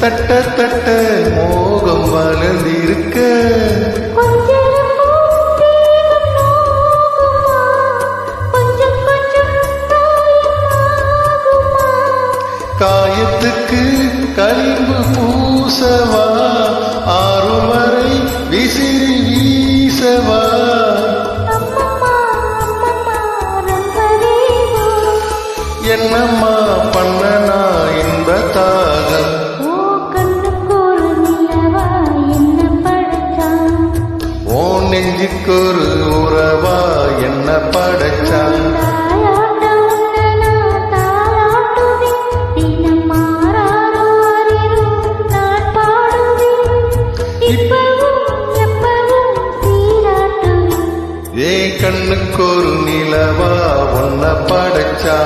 தட்ட தட்ட மோகம் வளர்ந்திருக்க காயத்துக்கு களிம்பு பூசவா ஆறும் வரை விசிறி வீசவா என்னம்மா பண்ணனா இன்பத்தாக ஓ நெஞ்சுக்கொரு உறவா என்ன படைச்சான் ஏ கண்ணுக்கொரு நிலவா உன்ன படைச்சா